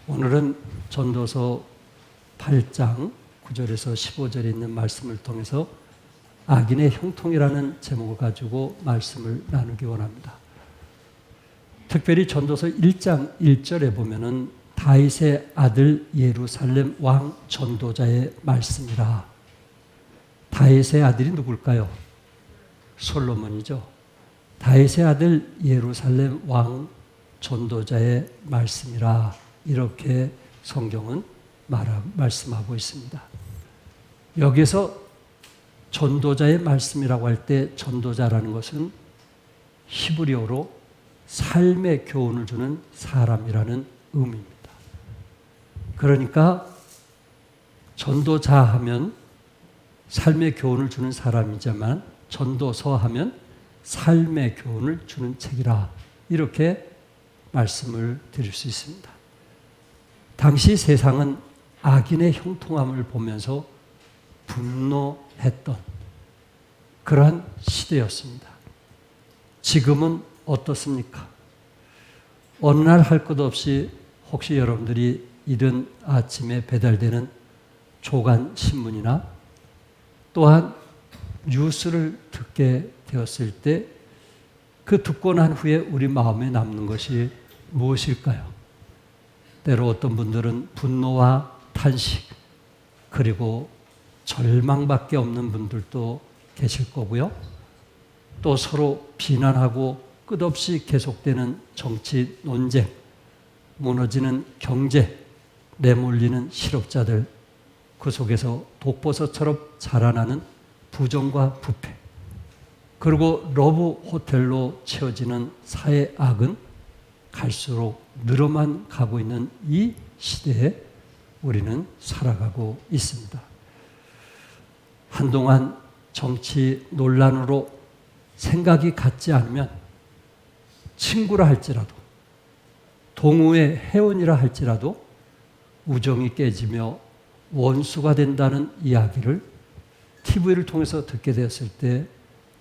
오늘은 전도서 8장 9절에서 15절에 있는 말씀을 통해서 악인의 형통이라는 제목을 가지고 말씀을 나누기 원합니다. 특별히 전도서 1장 1절에 보면은 다윗의 아들 예루살렘 왕 전도자의 말씀이라. 다윗의 아들이 누굴까요? 솔로몬이죠. 다윗의 아들 예루살렘 왕 전도자의 말씀이라. 이렇게 성경은 말씀하고 있습니다. 여기서 전도자의 말씀이라고 할 때 전도자라는 것은 히브리어로 삶의 교훈을 주는 사람이라는 의미입니다. 그러니까 전도자 하면 삶의 교훈을 주는 사람이지만 전도서 하면 삶의 교훈을 주는 책이라. 이렇게 말씀을 드릴 수 있습니다. 당시 세상은 악인의 형통함을 보면서 분노했던 그러한 시대였습니다. 지금은 어떻습니까? 어느 날 할 것 없이 혹시 여러분들이 이른 아침에 배달되는 조간 신문이나 또한 뉴스를 듣게 되었을 때 그 듣고 난 후에 우리 마음에 남는 것이 무엇일까요? 때로 어떤 분들은 분노와 탄식 그리고 절망밖에 없는 분들도 계실 거고요. 또 서로 비난하고 끝없이 계속되는 정치 논쟁, 무너지는 경제, 내몰리는 실업자들, 그 속에서 독버섯처럼 자라나는 부정과 부패, 그리고 러브 호텔로 채워지는 사회 악은 갈수록 늘어만 가고 있는 이 시대에 우리는 살아가고 있습니다. 한동안 정치 논란으로 생각이 같지 않으면 친구라 할지라도 동우의 회원이라 할지라도 우정이 깨지며 원수가 된다는 이야기를 TV를 통해서 듣게 되었을 때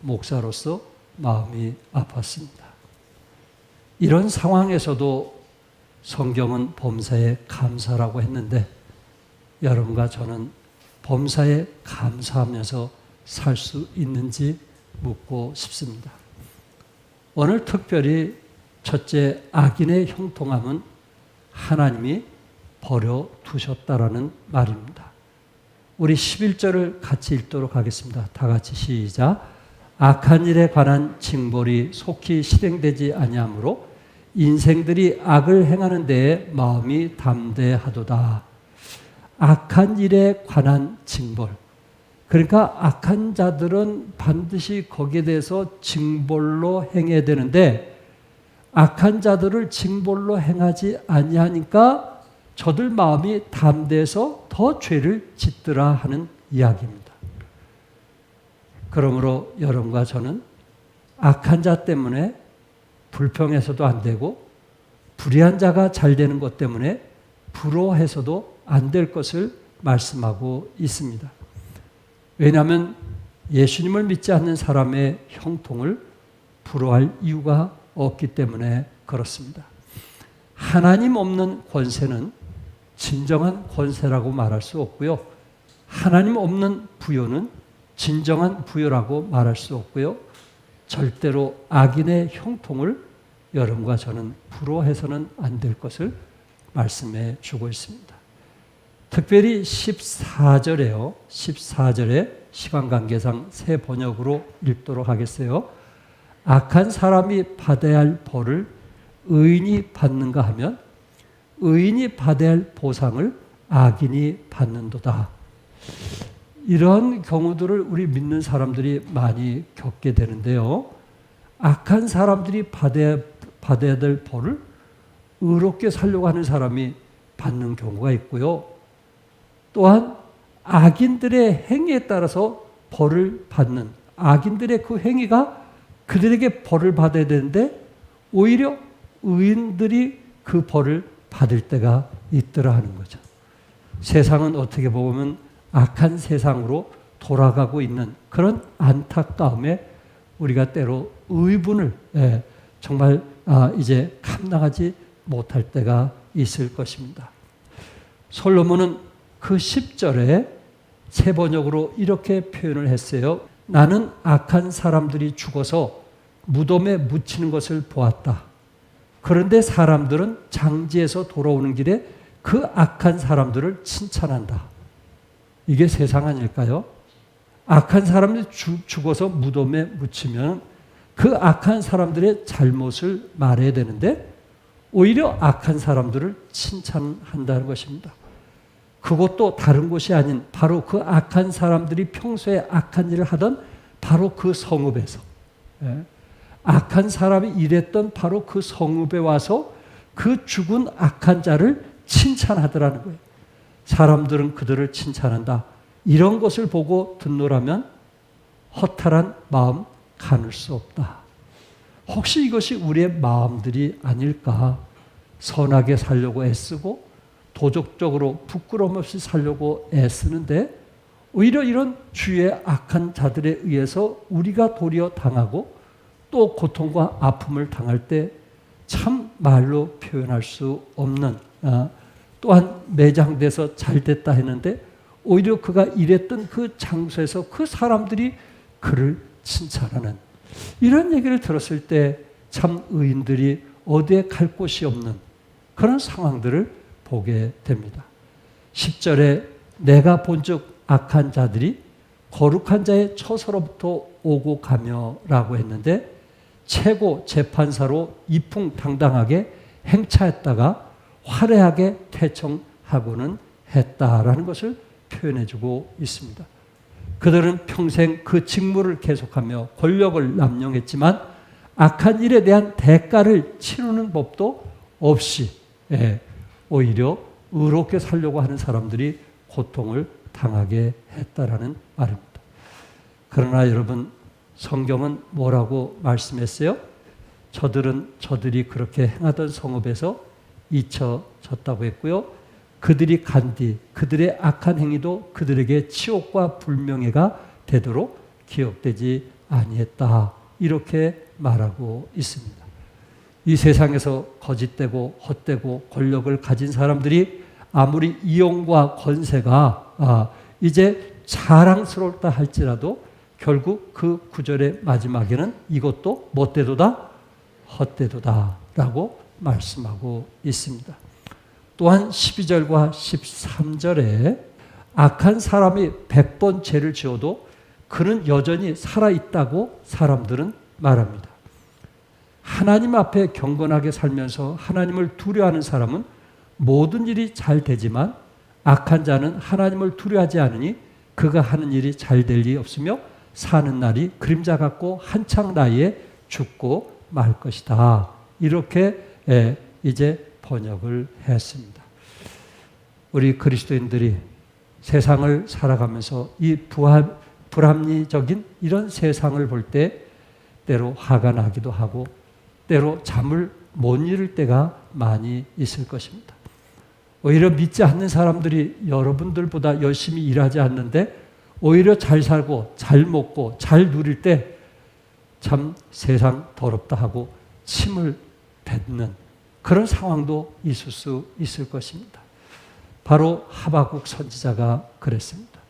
목사로서 마음이 아팠습니다. 이런 상황에서도 성경은 범사에 감사라고 했는데 여러분과 저는 범사에 감사하면서 살 수 있는지 묻고 싶습니다. 오늘 특별히 첫째, 악인의 형통함은 하나님이 버려두셨다라는 말입니다. 우리 11절을 같이 읽도록 하겠습니다. 다 같이 시작. 악한 일에 관한 징벌이 속히 실행되지 아니하므로 인생들이 악을 행하는 데에 마음이 담대하도다. 악한 일에 관한 징벌. 그러니까 악한 자들은 반드시 거기에 대해서 징벌로 행해야 되는데 악한 자들을 징벌로 행하지 아니하니까 저들 마음이 담대해서 더 죄를 짓더라 하는 이야기입니다. 그러므로 여러분과 저는 악한 자 때문에 불평해서도 안 되고 불의한 자가 잘 되는 것 때문에 부러워해서도 안 될 것을 말씀하고 있습니다. 왜냐하면 예수님을 믿지 않는 사람의 형통을 부러워할 이유가 없기 때문에 그렇습니다. 하나님 없는 권세는 진정한 권세라고 말할 수 없고요. 하나님 없는 부요는 진정한 부요라고 말할 수 없고요. 절대로 악인의 형통을 여러분과 저는 부러워해서는 안 될 것을 말씀해 주고 있습니다. 특별히 14절에요. 14절에 시간관계상 새 번역으로 읽도록 하겠어요. 악한 사람이 받아야 할 벌을 의인이 받는가 하면 의인이 받아야 할 보상을 악인이 받는도다. 이런 경우들을 우리 믿는 사람들이 많이 겪게 되는데요. 악한 사람들이 받아야 될 벌을 의롭게 살려고 하는 사람이 받는 경우가 있고요. 또한 악인들의 행위에 따라서 벌을 받는, 악인들의 그 행위가 그들에게 벌을 받아야 되는데 오히려 의인들이 그 벌을 받을 때가 있더라 하는 거죠. 세상은 어떻게 보면 악한 세상으로 돌아가고 있는 그런 안타까움에 우리가 때로 의분을 정말 이제 감당하지 못할 때가 있을 것입니다. 솔로몬은 그 10절에 세 번역으로 이렇게 표현을 했어요. 나는 악한 사람들이 죽어서 무덤에 묻히는 것을 보았다. 그런데 사람들은 장지에서 돌아오는 길에 그 악한 사람들을 칭찬한다. 이게 세상 아닐까요? 악한 사람들이 죽어서 무덤에 묻히면 그 악한 사람들의 잘못을 말해야 되는데 오히려 악한 사람들을 칭찬한다는 것입니다. 그것도 다른 곳이 아닌 바로 그 악한 사람들이 평소에 악한 일을 하던 바로 그 성읍에서, 악한 사람이 일했던 바로 그 성읍에 와서 그 죽은 악한 자를 칭찬하더라는 거예요. 사람들은 그들을 칭찬한다. 이런 것을 보고 듣노라면 허탈한 마음 가눌 수 없다. 혹시 이것이 우리의 마음들이 아닐까? 선하게 살려고 애쓰고 도덕적으로 부끄러움 없이 살려고 애쓰는데 오히려 이런 주의 악한 자들에 의해서 우리가 도리어 당하고 또 고통과 아픔을 당할 때 참 말로 표현할 수 없는, 또한 매장돼서 잘 됐다 했는데 오히려 그가 일했던 그 장소에서 그 사람들이 그를 칭찬하는 이런 얘기를 들었을 때 참 의인들이 어디에 갈 곳이 없는 그런 상황들을 보게 됩니다. 10절에 내가 본즉 악한 자들이 거룩한 자의 처소로부터 오고 가며 라고 했는데 최고 재판사로 이풍당당하게 행차했다가 화려하게 퇴청하고는 했다라는 것을 표현해주고 있습니다. 그들은 평생 그 직무를 계속하며 권력을 남용했지만 악한 일에 대한 대가를 치르는 법도 없이 오히려 의롭게 살려고 하는 사람들이 고통을 당하게 했다라는 말입니다. 그러나 여러분, 성경은 뭐라고 말씀했어요? 저들이 그렇게 행하던 성읍에서 잊혀졌다고 했고요. 그들이 간 뒤 그들의 악한 행위도 그들에게 치욕과 불명예가 되도록 기억되지 아니했다. 이렇게 말하고 있습니다. 이 세상에서 거짓되고 헛되고 권력을 가진 사람들이 아무리 이용과 권세가 이제 자랑스럽다 할지라도 결국 그 구절의 마지막에는 이것도 못되도다 헛되도다 라고 말씀하고 있습니다. 또한 12절과 13절에 악한 사람이 100번 죄를 지어도 그는 여전히 살아있다고 사람들은 말합니다. 하나님 앞에 경건하게 살면서 하나님을 두려워하는 사람은 모든 일이 잘 되지만 악한 자는 하나님을 두려워하지 않으니 그가 하는 일이 잘 될 리 없으며 사는 날이 그림자 같고 한창 나이에 죽고 말 것이다. 이렇게 이제 번역을 했습니다. 우리 그리스도인들이 세상을 살아가면서 이 불합리적인 이런 세상을 볼 때 때로 화가 나기도 하고 때로 잠을 못 이룰 때가 많이 있을 것입니다. 오히려 믿지 않는 사람들이 여러분들보다 열심히 일하지 않는데 오히려 잘 살고 잘 먹고 잘 누릴 때 참 세상 더럽다 하고 침을 뱉는 그런 상황도 있을 수 있을 것입니다. 바로 하박국 선지자가 그랬습니다.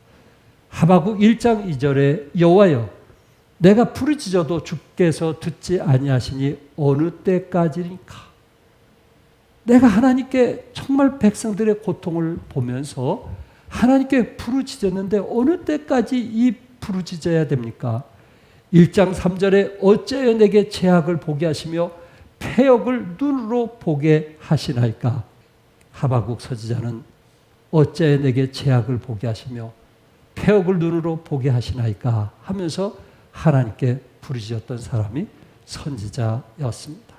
하박국 1장 2절에 여호와여 내가 부르짖어도 주께서 듣지 아니하시니 어느 때까지니까. 내가 하나님께 정말 백성들의 고통을 보면서 하나님께 부르짖었는데 어느 때까지 이 부르짖어야 됩니까? 1장 3절에 어째여 내게 죄악을 보게 하시며 패역을 눈으로 보게 하시나이까. 하박국 선지자는 어째여 내게 죄악을 보게 하시며 패역을 눈으로 보게 하시나이까 하면서 하나님께 부르짖었던 사람이 선지자였습니다.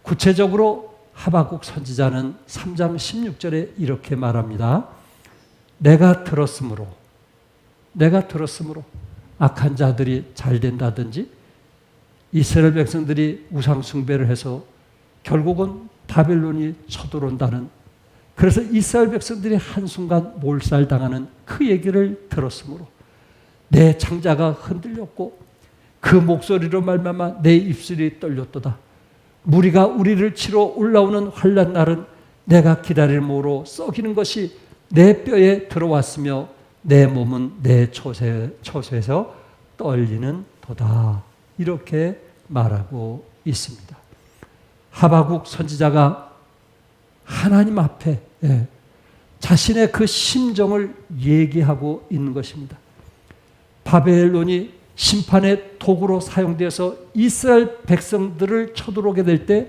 구체적으로 하박국 선지자는 3장 16절에 이렇게 말합니다. 내가 들었으므로 악한 자들이 잘 된다든지 이스라엘 백성들이 우상 숭배를 해서 결국은 바벨론이 쳐들어온다는, 그래서 이스라엘 백성들이 한순간 몰살당하는 그 얘기를 들었으므로 내 창자가 흔들렸고 그 목소리로 말미암아 내 입술이 떨렸도다. 무리가 우리를 치러 올라오는 환난 날은 내가 기다림으로 썩이는 것이 내 뼈에 들어왔으며 내 몸은 내 초소에서 떨리는 도다. 이렇게 말하고 있습니다. 하박국 선지자가 하나님 앞에 자신의 그 심정을 얘기하고 있는 것입니다. 바벨론이 심판의 도구로 사용되어서 이스라엘 백성들을 쳐들어오게 될 때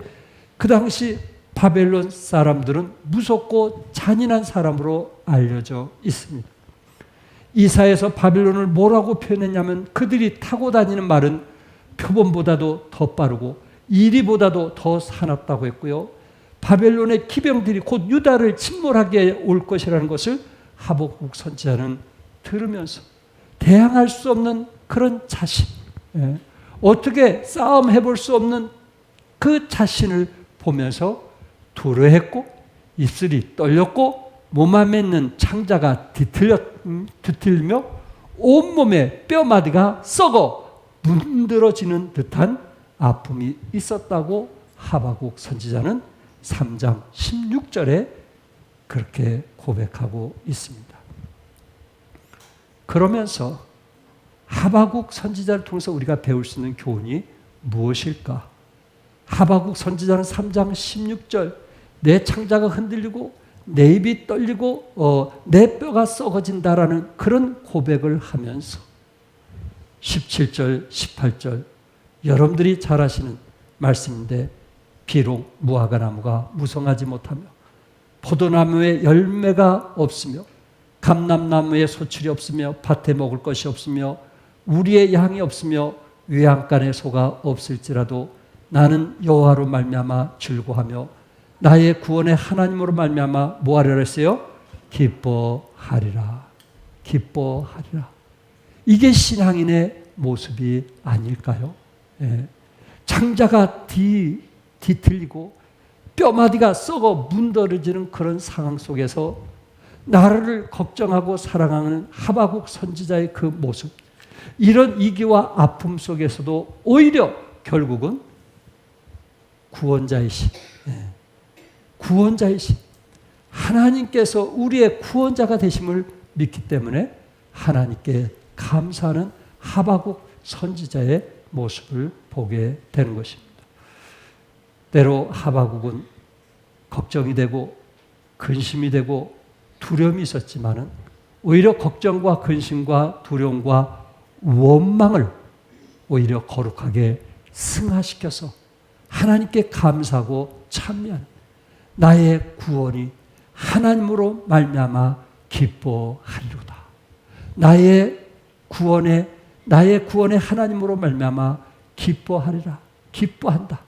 그 당시 바벨론 사람들은 무섭고 잔인한 사람으로 알려져 있습니다. 이사야서 바벨론을 뭐라고 표현했냐면 그들이 타고 다니는 말은 표범보다도 더 빠르고 이리보다도 더 사납다고 했고요. 바벨론의 기병들이 곧 유다를 침몰하게 올 것이라는 것을 하박국 선지자는 들으면서 대항할 수 없는 그런 자신, 어떻게 싸움해 볼 수 없는 그 자신을 보면서 두려워했고 입술이 떨렸고 몸에 있는 창자가 뒤틀리며 온몸에 뼈마디가 썩어 문드러지는 듯한 아픔이 있었다고 하박국 선지자는 3장 16절에 그렇게 고백하고 있습니다. 그러면서 하박국 선지자를 통해서 우리가 배울 수 있는 교훈이 무엇일까? 하박국 선지자는 3장 16절 내 창자가 흔들리고 내 입이 떨리고 내 뼈가 썩어진다라는 그런 고백을 하면서 17절 18절 여러분들이 잘 아시는 말씀인데 비록 무화과 나무가 무성하지 못하며 포도나무에 열매가 없으며 감람나무에 소출이 없으며 밭에 먹을 것이 없으며 우리의 양이 없으며 외양간에 소가 없을지라도 나는 여호와로 말미암아 즐거하며 나의 구원의 하나님으로 말미암아 뭐하리라 했어요? 기뻐하리라. 기뻐하리라. 이게 신앙인의 모습이 아닐까요? 창자가 뒤틀리고 뼈마디가 썩어 문드러지는 그런 상황 속에서 나라를 걱정하고 사랑하는 하박국 선지자의 그 모습, 이런 위기와 아픔 속에서도 오히려 결국은 구원자이신 하나님께서 우리의 구원자가 되심을 믿기 때문에 하나님께 감사하는 하박국 선지자의 모습을 보게 되는 것입니다. 때로 하박국은 걱정이 되고 근심이 되고 두려움이 있었지만은 오히려 걱정과 근심과 두려움과 원망을 오히려 거룩하게 승화시켜서 하나님께 감사하고 찬미하는 나의 구원이 하나님으로 말미암아 기뻐하리로다. 나의 구원에 하나님으로 말미암아 기뻐하리라. 기뻐한다.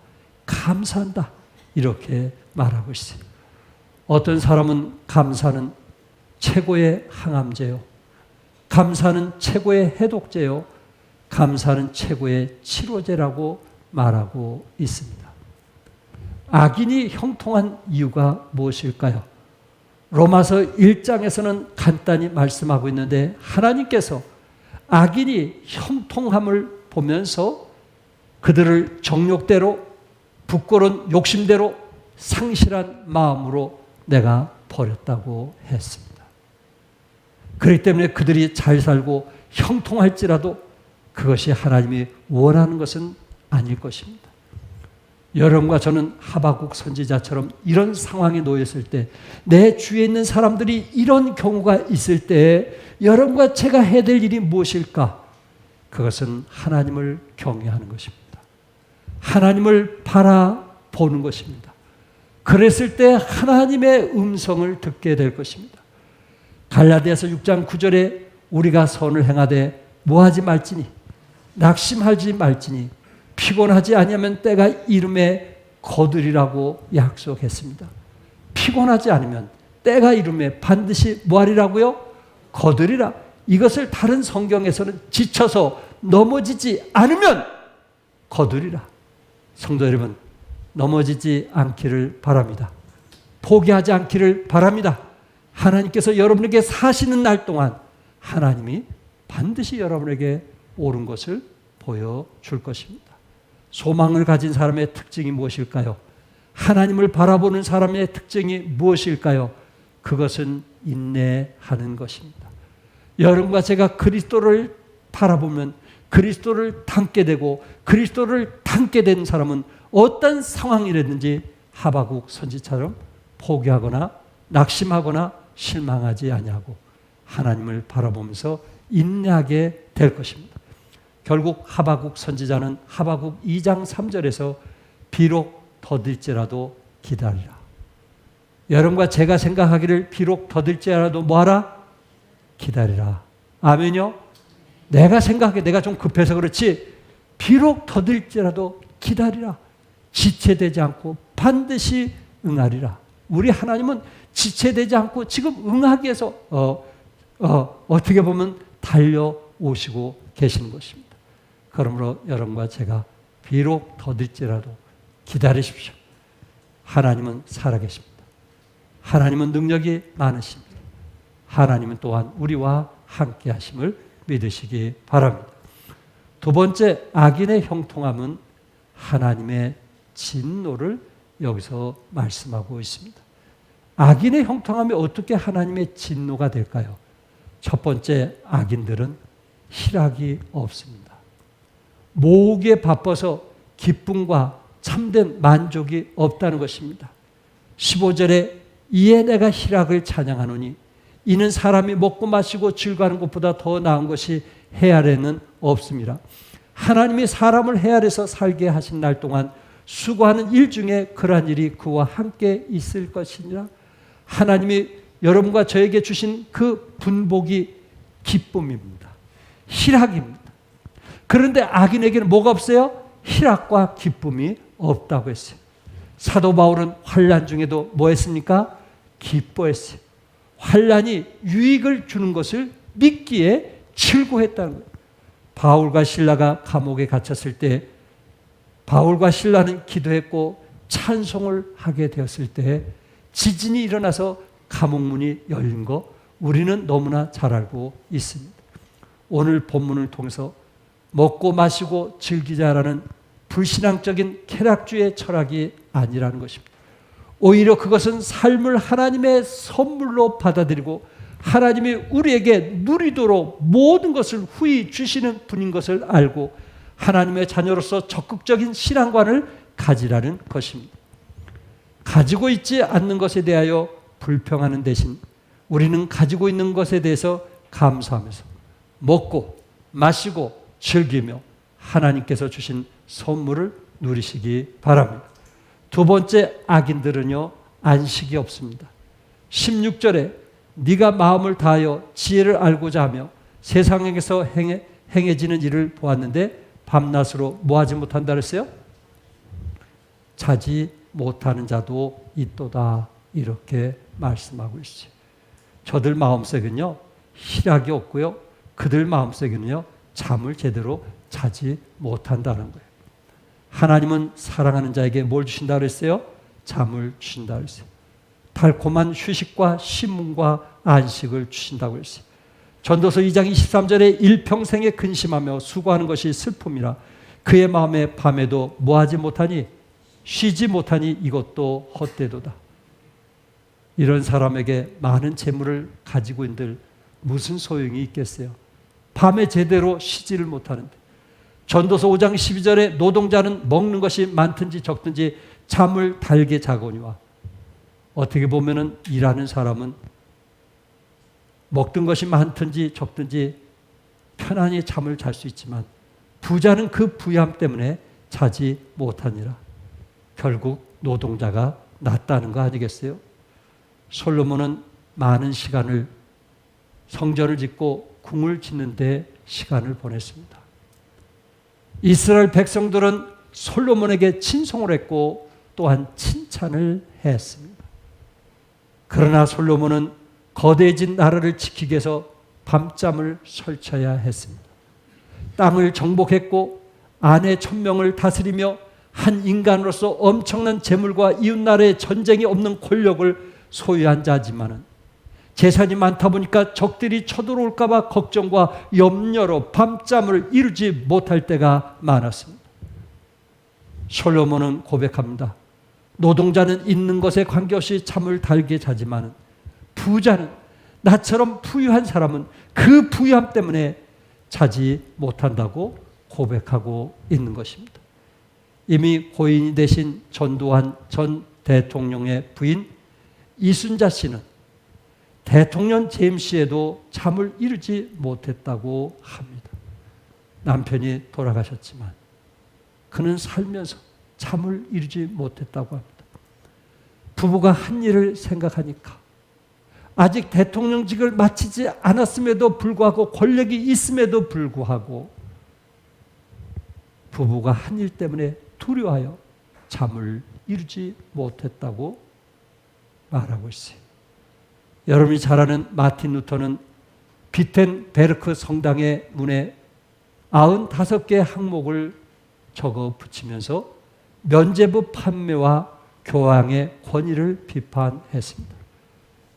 감사한다. 이렇게 말하고 있어요. 어떤 사람은 감사는 최고의 항암제요. 감사는 최고의 해독제요. 감사는 최고의 치료제라고 말하고 있습니다. 악인이 형통한 이유가 무엇일까요? 로마서 1장에서는 간단히 말씀하고 있는데 하나님께서 악인이 형통함을 보면서 그들을 정욕대로 부끄러운 욕심대로 상실한 마음으로 내가 버렸다고 했습니다. 그렇기 때문에 그들이 잘 살고 형통할지라도 그것이 하나님이 원하는 것은 아닐 것입니다. 여러분과 저는 하박국 선지자처럼 이런 상황에 놓였을 때, 내 주위에 있는 사람들이 이런 경우가 있을 때 여러분과 제가 해야 될 일이 무엇일까? 그것은 하나님을 경외하는 것입니다. 하나님을 바라보는 것입니다. 그랬을 때 하나님의 음성을 듣게 될 것입니다. 갈라디아서 6장 9절에 우리가 선을 행하되 뭐하지 말지니 낙심하지 말지니 피곤하지 아니하면 때가 이름에 거두리라고 약속했습니다. 피곤하지 않으면 때가 이름에 반드시 뭐하리라고요? 거두리라. 이것을 다른 성경에서는 지쳐서 넘어지지 않으면 거두리라. 성도 여러분, 넘어지지 않기를 바랍니다. 포기하지 않기를 바랍니다. 하나님께서 여러분에게 사시는 날 동안 하나님이 반드시 여러분에게 옳은 것을 보여줄 것입니다. 소망을 가진 사람의 특징이 무엇일까요? 하나님을 바라보는 사람의 특징이 무엇일까요? 그것은 인내하는 것입니다. 여러분과 제가 그리스도를 바라보면 그리스도를 닮게 되고 그리스도를 닮게 된 사람은 어떤 상황이라든지 하박국 선지처럼 포기하거나 낙심하거나 실망하지 아니하고 하나님을 바라보면서 인내하게 될 것입니다. 결국 하박국 선지자는 하박국 2장 3절에서 비록 더딜지라도 기다리라. 여러분과 제가 생각하기를 비록 더딜지라도 뭐하라? 기다리라. 아멘요? 내가 생각해 내가 좀 급해서 그렇지 비록 더딜지라도 기다리라. 지체되지 않고 반드시 응하리라. 우리 하나님은 지체되지 않고 지금 응하기 위해서 어떻게 보면 달려오시고 계시는 것입니다. 그러므로 여러분과 제가 비록 더딜지라도 기다리십시오. 하나님은 살아계십니다. 하나님은 능력이 많으십니다. 하나님은 또한 우리와 함께 하심을 믿으시기 바랍니다. 두 번째, 악인의 형통함은 하나님의 진노를 여기서 말씀하고 있습니다. 악인의 형통함이 어떻게 하나님의 진노가 될까요? 첫 번째, 악인들은 희락이 없습니다. 모으기에 바빠서 기쁨과 참된 만족이 없다는 것입니다. 15절에 이에 내가 희락을 찬양하노니 이는 사람이 먹고 마시고 즐거워하는 것보다 더 나은 것이 해아래는 없습니다. 하나님이 사람을 해아래서 살게 하신 날 동안 수고하는 일 중에 그러한 일이 그와 함께 있을 것이니라. 하나님이 여러분과 저에게 주신 그 분복이 기쁨입니다. 희락입니다. 그런데 악인에게는 뭐가 없어요? 희락과 기쁨이 없다고 했어요. 사도 바울은 환난 중에도 뭐 했습니까? 기뻐했어요. 환난이 유익을 주는 것을 믿기에 즐거워했다는 거예요. 바울과 실라가 감옥에 갇혔을 때 바울과 실라는 기도했고 찬송을 하게 되었을 때 지진이 일어나서 감옥문이 열린 거 우리는 너무나 잘 알고 있습니다. 오늘 본문을 통해서 먹고 마시고 즐기자라는 불신앙적인 쾌락주의 철학이 아니라는 것입니다. 오히려 그것은 삶을 하나님의 선물로 받아들이고 하나님이 우리에게 누리도록 모든 것을 후히 주시는 분인 것을 알고 하나님의 자녀로서 적극적인 신앙관을 가지라는 것입니다. 가지고 있지 않는 것에 대하여 불평하는 대신 우리는 가지고 있는 것에 대해서 감사하면서 먹고 마시고 즐기며 하나님께서 주신 선물을 누리시기 바랍니다. 두 번째, 악인들은요 안식이 없습니다. 16절에 네가 마음을 다하여 지혜를 알고자 하며 세상에서 행해지는 일을 보았는데 밤낮으로 뭐하지 못한다 그랬어요? 자지 못하는 자도 있도다 이렇게 말씀하고 있어요. 저들 마음속에는요 희락이 없고요 그들 마음속에는요 잠을 제대로 자지 못한다는 거예요. 하나님은 사랑하는 자에게 뭘 주신다 그랬어요? 잠을 주신다 그랬어요. 달콤한 휴식과 신문과 안식을 주신다고 했어요. 전도서 2장 23절에 일평생에 근심하며 수고하는 것이 슬픔이라 그의 마음에 밤에도 뭐하지 못하니 쉬지 못하니 이것도 헛되도다. 이런 사람에게 많은 재물을 가지고 있는들 무슨 소용이 있겠어요? 밤에 제대로 쉬지를 못하는데. 전도서 5장 12절에 노동자는 먹는 것이 많든지 적든지 잠을 달게 자거니와. 어떻게 보면은 일하는 사람은 먹던 것이 많든지 적든지 편안히 잠을 잘 수 있지만 부자는 그 부유함 때문에 자지 못하니라. 결국 노동자가 낫다는 거 아니겠어요? 솔로몬은 많은 시간을 성전을 짓고 궁을 짓는 데 시간을 보냈습니다. 이스라엘 백성들은 솔로몬에게 친송을 했고 또한 칭찬을 했습니다. 그러나 솔로몬은 거대해진 나라를 지키기 위해서 밤잠을 설쳐야 했습니다. 땅을 정복했고 아내 1000명을 다스리며 한 인간으로서 엄청난 재물과 이웃나라의 전쟁이 없는 권력을 소유한 자지만은 재산이 많다 보니까 적들이 쳐들어올까 봐 걱정과 염려로 밤잠을 이루지 못할 때가 많았습니다. 솔로몬은 고백합니다. 노동자는 있는 것에 관계없이 잠을 달게 자지만 부자는, 나처럼 부유한 사람은 그 부유함 때문에 자지 못한다고 고백하고 있는 것입니다. 이미 고인이 되신 전두환 전 대통령의 부인 이순자 씨는 대통령 재임 시에도 잠을 이루지 못했다고 합니다. 남편이 돌아가셨지만 그는 살면서 잠을 이루지 못했다고 합니다. 부부가 한 일을 생각하니까 아직 대통령직을 마치지 않았음에도 불구하고, 권력이 있음에도 불구하고 부부가 한 일 때문에 두려워하여 잠을 이루지 못했다고 말하고 있어요. 여러분이 잘 아는 마틴 루터는 비텐베르크 성당의 문에 95개의 항목을 적어 붙이면서 면죄부 판매와 교황의 권위를 비판했습니다.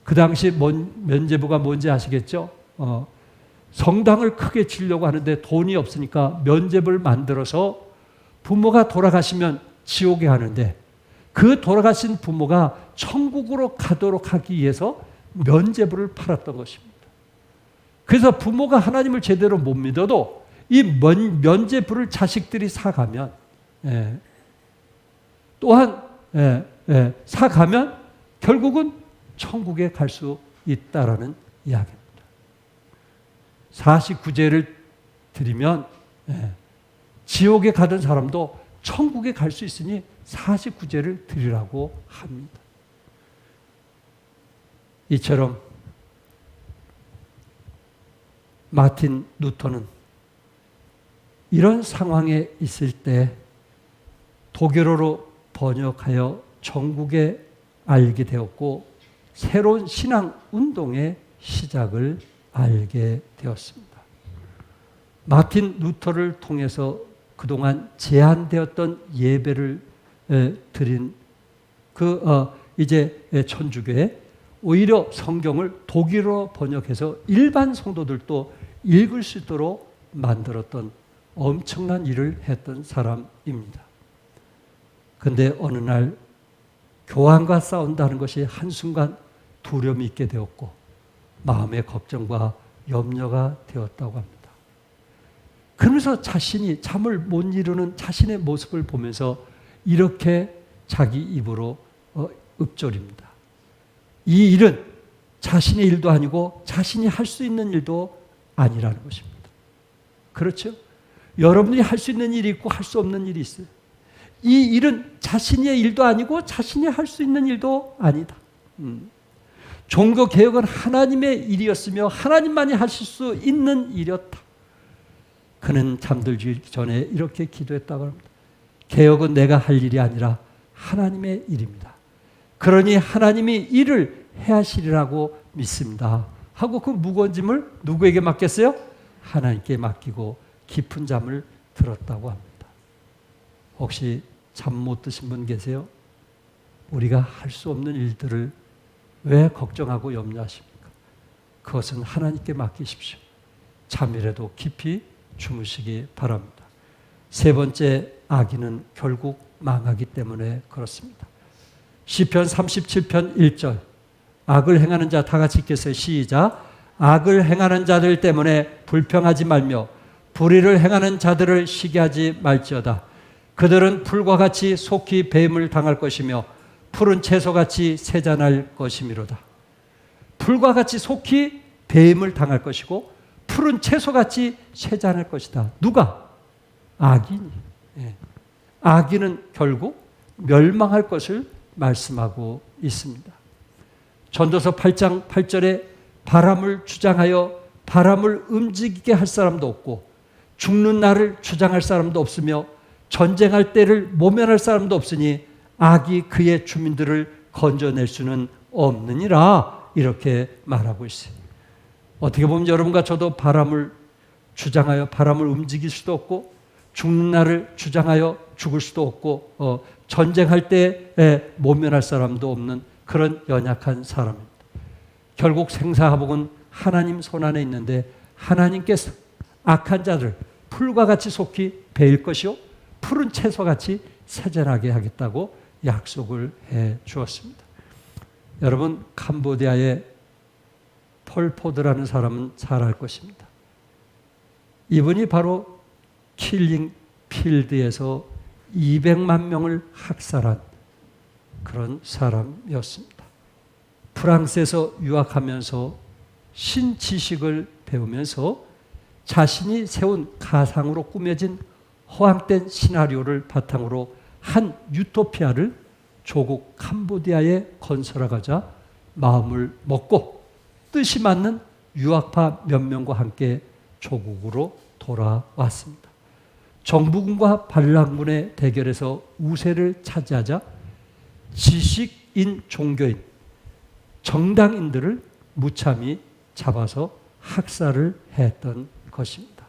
그 당시 면죄부가 뭔지 아시겠죠? 성당을 크게 지으려고 하는데 돈이 없으니까 면죄부를 만들어서 부모가 돌아가시면 지옥에 가는데, 그 돌아가신 부모가 천국으로 가도록 하기 위해서 면죄부를 팔았던 것입니다. 그래서 부모가 하나님을 제대로 못 믿어도 이 면죄부를 자식들이 사가면, 또한 사가면 결국은 천국에 갈 수 있다라는 이야기입니다. 49제를 드리면 지옥에 가던 사람도 천국에 갈 수 있으니 49제를 드리라고 합니다. 이처럼 마틴 루터는 이런 상황에 있을 때 독일어로 번역하여 전국에 알게 되었고, 새로운 신앙 운동의 시작을 알게 되었습니다. 마틴 루터를 통해서 그동안 제한되었던 예배를 드린 이제 천주교에 오히려 성경을 독일어 번역해서 일반 성도들도 읽을 수 있도록 만들었던 엄청난 일을 했던 사람입니다. 그런데 어느 날 교황과 싸운다는 것이 한순간 두려움이 있게 되었고 마음의 걱정과 염려가 되었다고 합니다. 그러면서 자신이 잠을 못 이루는 자신의 모습을 보면서 이렇게 자기 입으로 읊조립니다. 이 일은 자신의 일도 아니고 자신이 할 수 있는 일도 아니라는 것입니다. 그렇죠? 여러분이 할 수 있는 일이 있고 할 수 없는 일이 있어요. 이 일은 자신의 일도 아니고 자신이 할 수 있는 일도 아니다. 종교개혁은 하나님의 일이었으며 하나님만이 하실 수 있는 일이었다. 그는 잠들기 전에 이렇게 기도했다고 합니다. 개혁은 내가 할 일이 아니라 하나님의 일입니다. 그러니 하나님이 일을 해하시리라고 믿습니다. 하고 그 무거운 짐을 누구에게 맡겼어요? 하나님께 맡기고 깊은 잠을 들었다고 합니다. 혹시 잠 못 드신 분 계세요? 우리가 할 수 없는 일들을 왜 걱정하고 염려하십니까? 그것은 하나님께 맡기십시오. 잠이라도 깊이 주무시기 바랍니다. 세 번째, 악인은 결국 망하기 때문에 그렇습니다. 시편 37편 1절, 악을 행하는 자, 다 같이 읽겠어요. 시작. 악을 행하는 자들 때문에 불평하지 말며 불의를 행하는 자들을 시기하지 말지어다. 그들은 풀과 같이 속히 뱀을 당할 것이며 푸른 채소같이 세잔할 것이미로다. 풀과 같이 속히 뱀을 당할 것이고 푸른 채소같이 세잔할 것이다. 누가? 악인이. 악인은 결국 멸망할 것을 말씀하고 있습니다. 전도서 8장 8절에 바람을 주장하여 바람을 움직이게 할 사람도 없고 죽는 날을 주장할 사람도 없으며 전쟁할 때를 모면할 사람도 없으니 악이 그의 주민들을 건져낼 수는 없느니라, 이렇게 말하고 있어요. 어떻게 보면 여러분과 저도 바람을 주장하여 바람을 움직일 수도 없고 죽는 날을 주장하여 죽을 수도 없고 전쟁할 때 모면할 사람도 없는 그런 연약한 사람입니다. 결국 생사화복은 하나님 손안에 있는데 하나님께서 악한 자들 풀과 같이 속히 베일 것이요 푸른 채소같이 세잔하게 하겠다고 약속을 해 주었습니다. 여러분, 캄보디아의 폴포드라는 사람은 잘 알 것입니다. 이분이 바로 킬링 필드에서 200만 명을 학살한 그런 사람이었습니다. 프랑스에서 유학하면서 신지식을 배우면서 자신이 세운 가상으로 꾸며진 허황된 시나리오를 바탕으로 한 유토피아를 조국 캄보디아에 건설하고자 마음을 먹고 뜻이 맞는 유학파 몇 명과 함께 조국으로 돌아왔습니다. 정부군과 반란군의 대결에서 우세를 차지하자 지식인 종교인, 정당인들을 무참히 잡아서 학살을 했던 것입니다.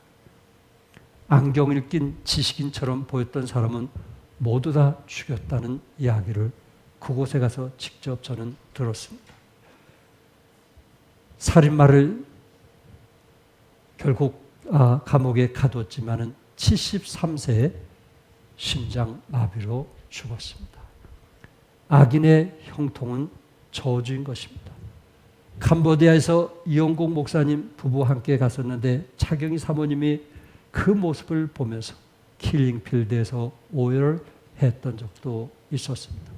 안경을 낀 지식인처럼 보였던 사람은 모두 다 죽였다는 이야기를 그곳에 가서 직접 저는 들었습니다. 살인마를 결국 감옥에 가뒀지만은 73세에 심장마비로 죽었습니다. 악인의 형통은 저주인 것입니다. 캄보디아에서 이용국 목사님 부부와 함께 갔었는데 차경희 사모님이 그 모습을 보면서 킬링필드에서 오해를 했던 적도 있었습니다.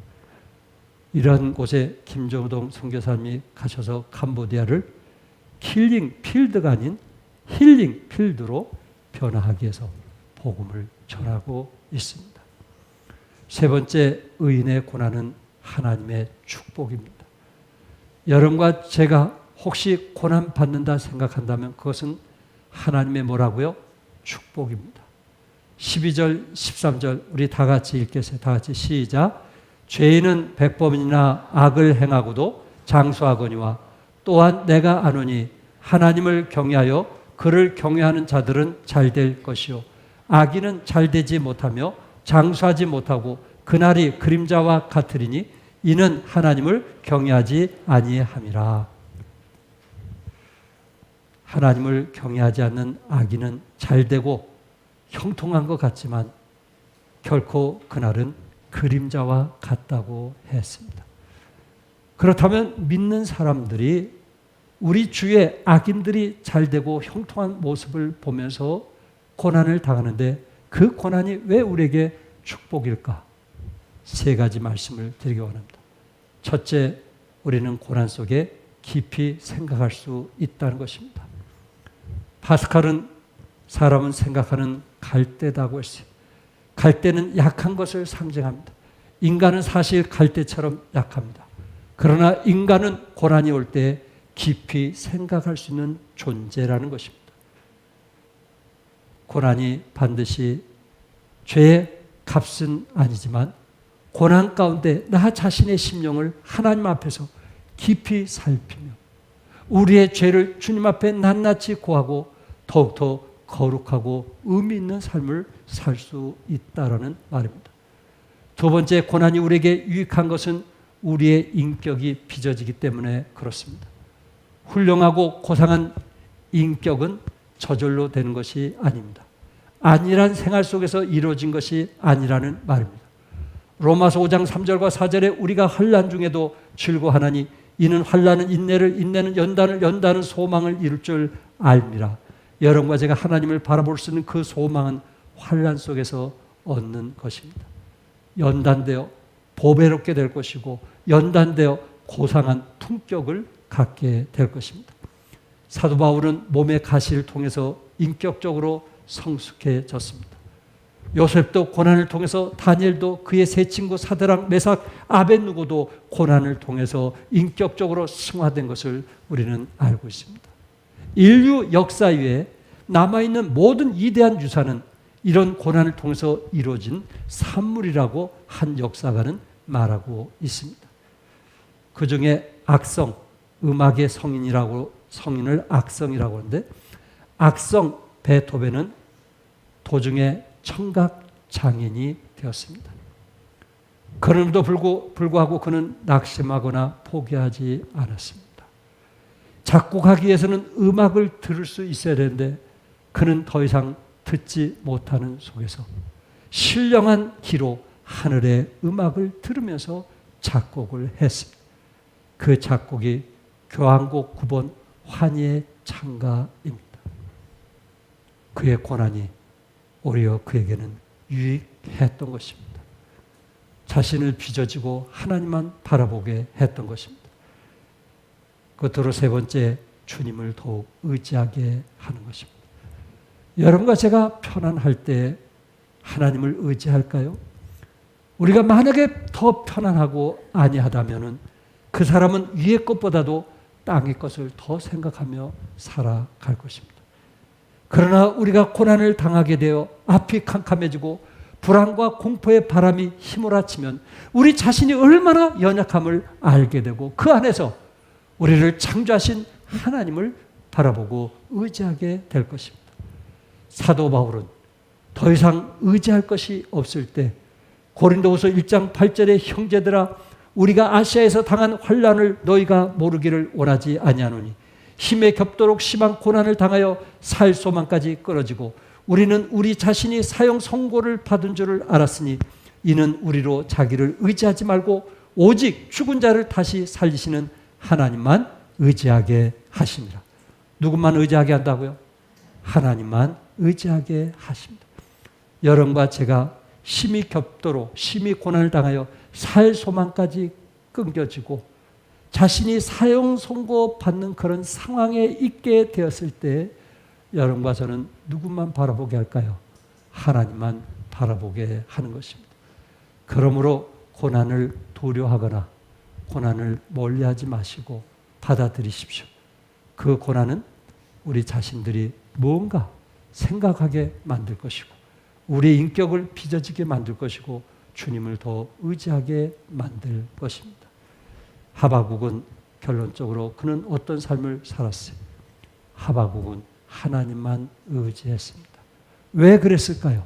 이런 곳에 김정동 선교사님이 가셔서 캄보디아를 킬링필드가 아닌 힐링필드로 변화하기 위해서 복음을 전하고 있습니다. 세 번째, 의인의 고난은 하나님의 축복입니다. 여러분과 제가 혹시 고난 받는다 생각한다면 그것은 하나님의 뭐라고요? 축복입니다. 12절, 13절 우리 다 같이 읽겠어요. 다 같이 시작. 죄인은 백범이나 악을 행하고도 장수하거니와 또한 내가 아노니 하나님을 경외하여 그를 경외하는 자들은 잘 될 것이요 악인은 잘 되지 못하며 장수하지 못하고 그날이 그림자와 같으리니 이는 하나님을 경외하지 아니함이라. 하나님을 경외하지 않는 악인은 잘 되고 형통한 것 같지만 결코 그날은 그림자와 같다고 했습니다. 그렇다면 믿는 사람들이 우리 주위의 악인들이 잘 되고 형통한 모습을 보면서 고난을 당하는데 그 고난이 왜 우리에게 축복일까? 세 가지 말씀을 드리기 원합니다. 첫째, 우리는 고난 속에 깊이 생각할 수 있다는 것입니다. 파스칼은 사람은 생각하는 갈대다고 했어요. 갈대는 약한 것을 상징합니다. 인간은 사실 갈대처럼 약합니다. 그러나 인간은 고난이 올 때 깊이 생각할 수 있는 존재라는 것입니다. 고난이 반드시 죄의 값은 아니지만 고난 가운데 나 자신의 심령을 하나님 앞에서 깊이 살피며 우리의 죄를 주님 앞에 낱낱이 고하고 더욱더 거룩하고 의미 있는 삶을 살 수 있다라는 말입니다. 두 번째, 고난이 우리에게 유익한 것은 우리의 인격이 빚어지기 때문에 그렇습니다. 훌륭하고 고상한 인격은 저절로 되는 것이 아닙니다. 안일한 생활 속에서 이루어진 것이 아니라는 말입니다. 로마서 5장 3절과 4절에 우리가 환난 중에도 즐거워하나니 이는 환난은 인내를, 인내는 연단을, 연단은 소망을 이룰 줄 알미라. 여러분과 제가 하나님을 바라볼 수 있는 그 소망은 환난 속에서 얻는 것입니다. 연단되어 보배롭게 될 것이고 연단되어 고상한 품격을 갖게 될 것입니다. 사도 바울은 몸의 가시를 통해서 인격적으로 성숙해졌습니다. 요셉도 고난을 통해서, 다니엘도, 그의 세 친구 사드락, 메삭, 아벳느고도 고난을 통해서 인격적으로 승화된 것을 우리는 알고 있습니다. 인류 역사 위에 남아있는 모든 위대한 유산은 이런 고난을 통해서 이루어진 산물이라고 한 역사가는 말하고 있습니다. 그 중에 악성, 음악의 성인을 악성이라고 하는데 악성 베토벤은 도중에 청각 장애인이 되었습니다. 그럼에도 불구하고 그는 낙심하거나 포기하지 않았습니다. 작곡하기 위해서는 음악을 들을 수 있어야 되는데 그는 더 이상 듣지 못하는 속에서 신령한 기로 하늘의 음악을 들으면서 작곡을 했습니다. 그 작곡이 교향곡 9번 환희의 창가입니다. 그의 고난이 오히려 그에게는 유익했던 것입니다. 자신을 빚어지고 하나님만 바라보게 했던 것입니다. 끝으로 세 번째, 주님을 더욱 의지하게 하는 것입니다. 여러분과 제가 편안할 때 하나님을 의지할까요? 우리가 만약에 더 편안하고 아니하다면은 그 사람은 위의 것보다도 땅의 것을 더 생각하며 살아갈 것입니다. 그러나 우리가 고난을 당하게 되어 앞이 캄캄해지고 불안과 공포의 바람이 휘몰아치면 우리 자신이 얼마나 연약함을 알게 되고 그 안에서 우리를 창조하신 하나님을 바라보고 의지하게 될 것입니다. 사도 바울은 더 이상 의지할 것이 없을 때 고린도후서 1장 8절에 형제들아 우리가 아시아에서 당한 환난을 너희가 모르기를 원하지 아니하노니 힘에 겹도록 심한 고난을 당하여 살 소망까지 끊어지고 우리는 우리 자신이 사형 선고를 받은 줄을 알았으니 이는 우리로 자기를 의지하지 말고 오직 죽은 자를 다시 살리시는 하나님만 의지하게 하십니다. 누구만 의지하게 한다고요? 하나님만 의지하게 하십니다. 여러분과 제가 심히 겹도록 심히 고난을 당하여 살 소망까지 끊겨지고 자신이 사형 선고 받는 그런 상황에 있게 되었을 때 여러분과 저는 누구만 바라보게 할까요? 하나님만 바라보게 하는 것입니다. 그러므로 고난을 두려워하거나 고난을 멀리하지 마시고 받아들이십시오. 그 고난은 우리 자신들이 뭔가 생각하게 만들 것이고 우리의 인격을 빚어지게 만들 것이고 주님을 더 의지하게 만들 것입니다. 하박국은 결론적으로 그는 어떤 삶을 살았어요? 하박국은 하나님만 의지했습니다. 왜 그랬을까요?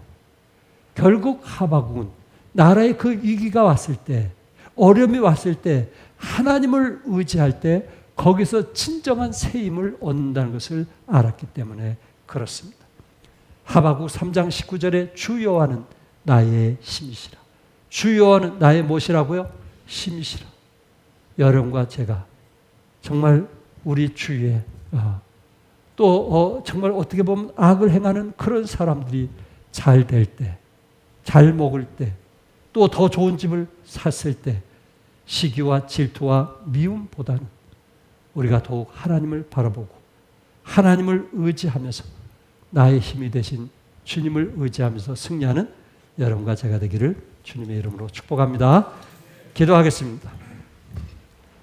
결국 하박국은 나라의 그 위기가 왔을 때, 어려움이 왔을 때 하나님을 의지할 때 거기서 진정한 새 힘을 얻는다는 것을 알았기 때문에 그렇습니다. 하박국 3장 19절에 주 여호와는 나의 힘이시라. 주 여호와는 나의 무엇이라고요? 힘이시라. 여러분과 제가 정말 우리 주위에 또 정말 어떻게 보면 악을 행하는 그런 사람들이 잘 될 때, 잘 먹을 때, 또 더 좋은 집을 샀을 때 시기와 질투와 미움보다는 우리가 더욱 하나님을 바라보고 하나님을 의지하면서 나의 힘이 되신 주님을 의지하면서 승리하는 여러분과 제가 되기를 주님의 이름으로 축복합니다. 기도하겠습니다.